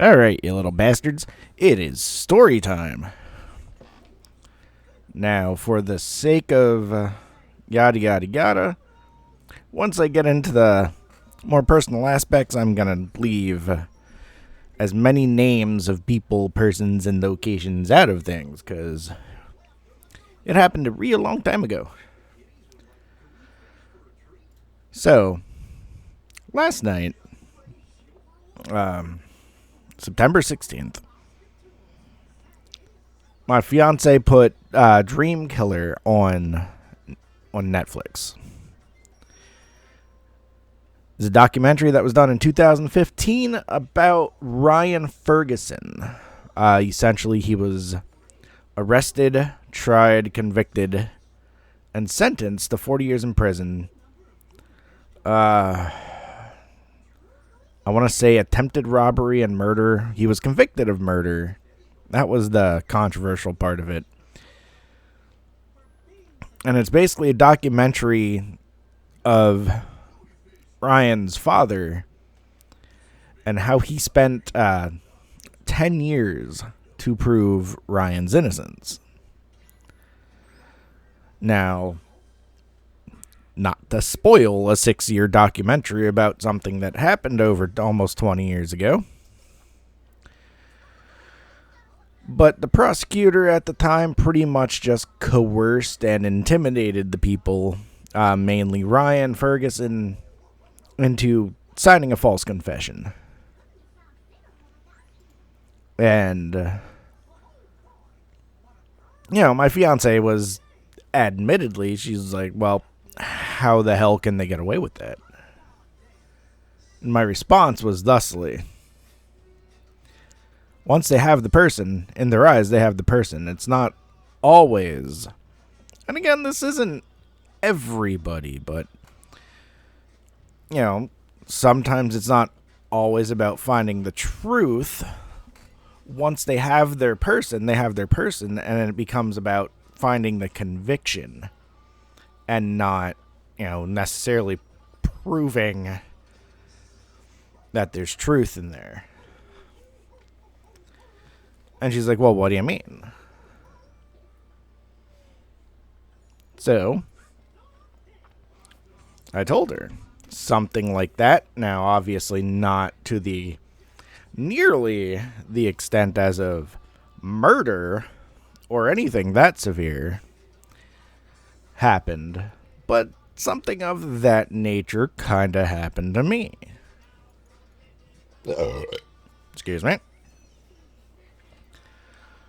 Alright, you little bastards. It is story time. Now, for the sake of yada yada yada, once I get into the more personal aspects, I'm gonna leave as many names of people, persons, and locations out of things, because it happened a real long time ago. So, last night, September 16th, my fiance put Dream Killer on Netflix. It's a documentary that was done in 2015 about Ryan Ferguson. Essentially, he was arrested, tried, convicted, and sentenced to 40 years in prison. I want to say attempted robbery and murder. He was convicted of murder. That was the controversial part of it. And it's basically a documentary of Ryan's father and how he spent 10 years to prove Ryan's innocence. Now, not to spoil a 6-year documentary about something that happened over almost 20 years ago, but the prosecutor at the time pretty much just coerced and intimidated the people, mainly Ryan Ferguson, into signing a false confession. And, my fiance was admittedly, she's like, well, how the hell can they get away with that? And my response was thusly: once they have the person in their eyes, they have the person. It's not always, and again, this isn't everybody, but sometimes it's not always about finding the truth. Once they have their person, they have their person, and then it becomes about finding the conviction and not, necessarily proving that there's truth in there. And she's like, well, what do you mean? So I told her something like that. Now, obviously not to the nearly the extent as of murder or anything that severe happened, but something of that nature kind of happened to me. Excuse me.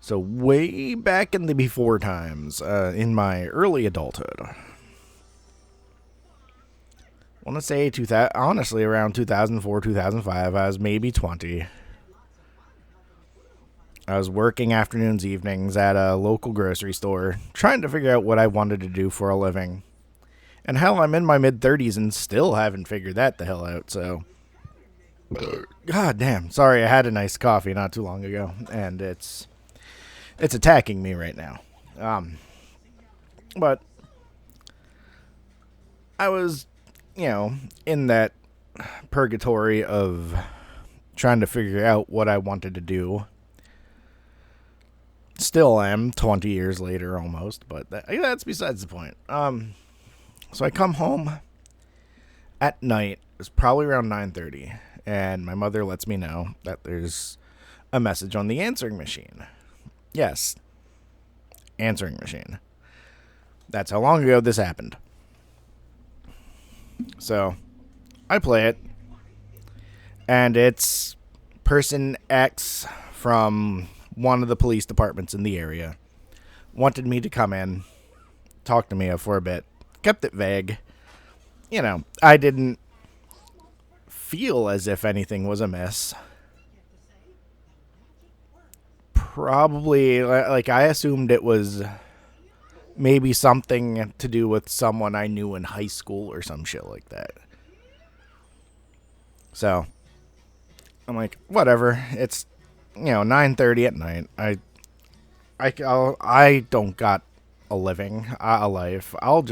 So way back in the before times, in my early adulthood, I want to say honestly around 2004, 2005, I was maybe 20. I was working afternoons, evenings at a local grocery store, trying to figure out what I wanted to do for a living. And hell, I'm in my mid-30s and still haven't figured that the hell out, so... God damn, sorry, I had a nice coffee not too long ago, and it's attacking me right now. But I was, in that purgatory of trying to figure out what I wanted to do. Still am, 20 years later almost, but that's besides the point. So I come home at night. It's probably around 9:30, and my mother lets me know that there's a message on the answering machine. Yes, answering machine. That's how long ago this happened. So I play it, and it's person X from one of the police departments in the area wanted me to come in, talk to me for a bit, kept it vague. I didn't feel as if anything was amiss. Probably, I assumed it was maybe something to do with someone I knew in high school or some shit like that. So I'm like, whatever. It's 9:30 at night. I don't got a living, a life. I'll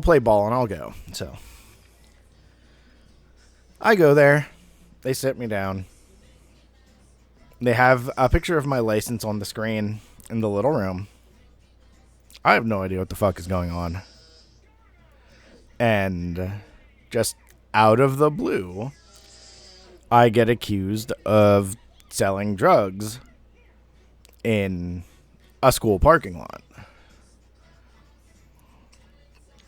play ball and I'll go. So I go there, They sit me down. They have a picture of my license on the screen in the little room. I have no idea what the fuck is going on. And just out of the blue, I get accused of selling drugs in a school parking lot.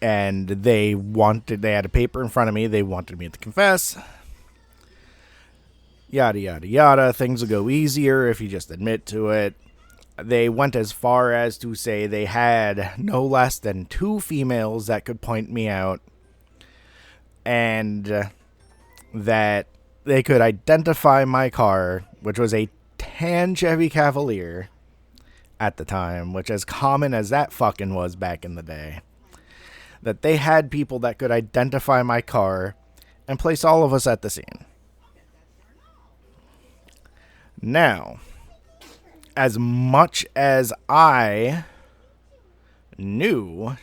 And they had a paper in front of me. They wanted me to confess. Yada, yada, yada. Things will go easier if you just admit to it. They went as far as to say they had no less than 2 females that could point me out. And that they could identify my car, which was a tan Chevy Cavalier at the time, which as common as that fucking was back in the day. That they had people that could identify my car and place all of us at the scene. Now, as much as I knew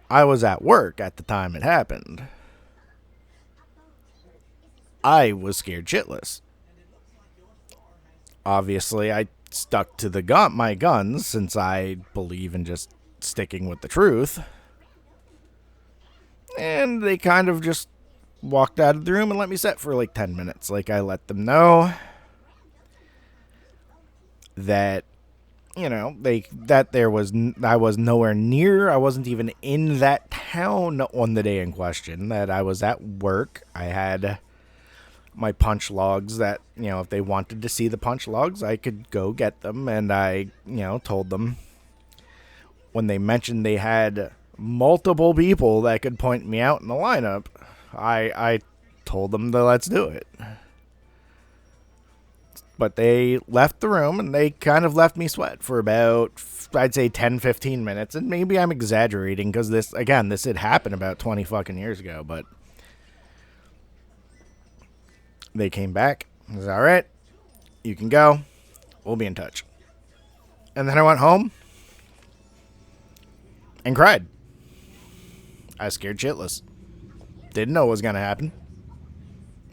I was at work at the time it happened, I was scared shitless. Obviously, I stuck to my guns since I believe in just sticking with the truth. And they kind of just walked out of the room and let me sit for like 10 minutes. Like, I let them know that, you know, I was nowhere near. I wasn't even in that town on the day in question. That I was at work. I had my punch logs that, you know, if they wanted to see the punch logs, I could go get them. And I, you know, told them when they mentioned they had multiple people that could point me out in the lineup, I told them to let's do it. But they left the room and they kind of left me sweat for about, I'd say 10, 15 minutes. And maybe I'm exaggerating because this had happened about 20 fucking years ago. But they came back. I was all right. You can go. We'll be in touch. And then I went home and cried. I was scared shitless. Didn't know what was going to happen.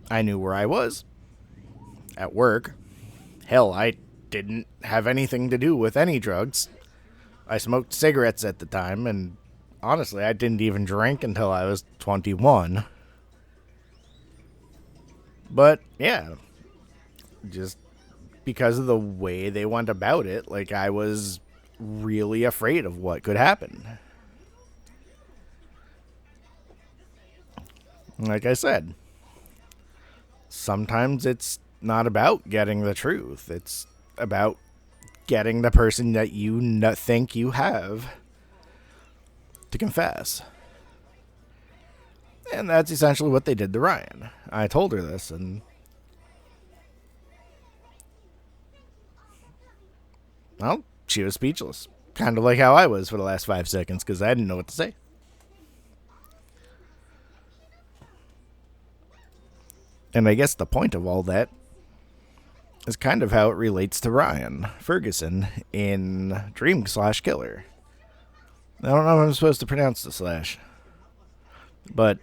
I knew where I was. At work. Hell, I didn't have anything to do with any drugs. I smoked cigarettes at the time, and honestly, I didn't even drink until I was 21. But, yeah. Just because of the way they went about it, like, I was really afraid of what could happen. Like I said, sometimes it's not about getting the truth. It's about getting the person that you think you have to confess. And that's essentially what they did to Ryan. I told her this, and well, she was speechless. Kind of like how I was for the last 5 seconds, because I didn't know what to say. And I guess the point of all that is kind of how it relates to Ryan Ferguson in Dream/Killer. I don't know if I'm supposed to pronounce the slash. But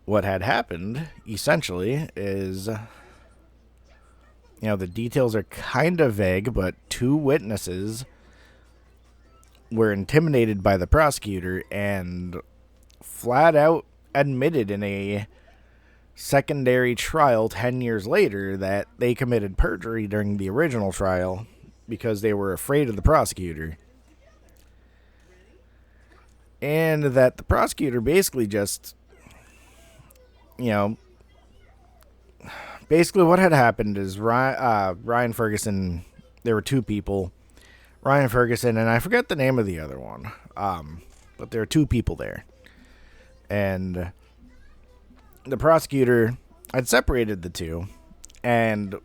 what had happened, essentially, is, you know, the details are kind of vague, but 2 witnesses were intimidated by the prosecutor and flat out admitted in a secondary trial 10 years later that they committed perjury during the original trial because they were afraid of the prosecutor. And that the prosecutor basically just, you know, basically what had happened is Ryan Ferguson, there were 2 people, Ryan Ferguson, and I forget the name of the other one, but there were 2 people there. And the prosecutor had separated the 2 and,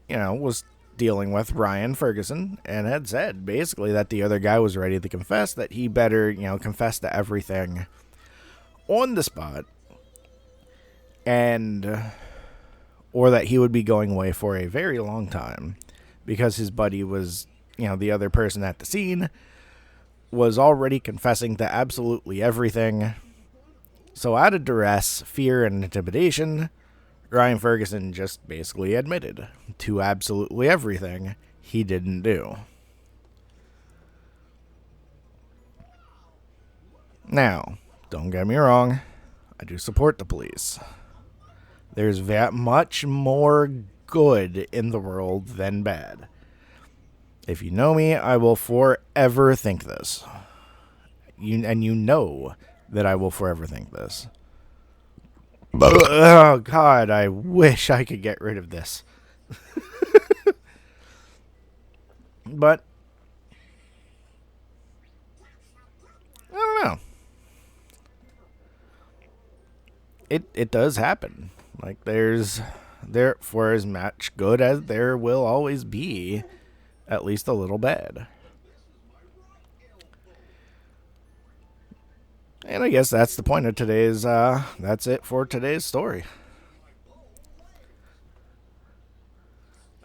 you know, was dealing with Ryan Ferguson and had said basically that the other guy was ready to confess, that he better, you know, confess to everything on the spot, and or that he would be going away for a very long time because his buddy was, you know, the other person at the scene was already confessing to absolutely everything, So out of duress, fear, and intimidation, Ryan Ferguson just basically admitted to absolutely everything he didn't do. Now, don't get me wrong, I do support the police. There's that much more good in the world than bad. If you know me, I will forever think this. You know that I will forever think this. Oh, God, I wish I could get rid of this. But, I don't know. It does happen. Like, there, for as much good as there will always be, at least a little bad. And I guess that's the point of today's, that's it for today's story.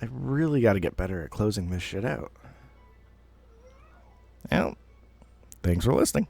I really got to get better at closing this shit out. Well, thanks for listening.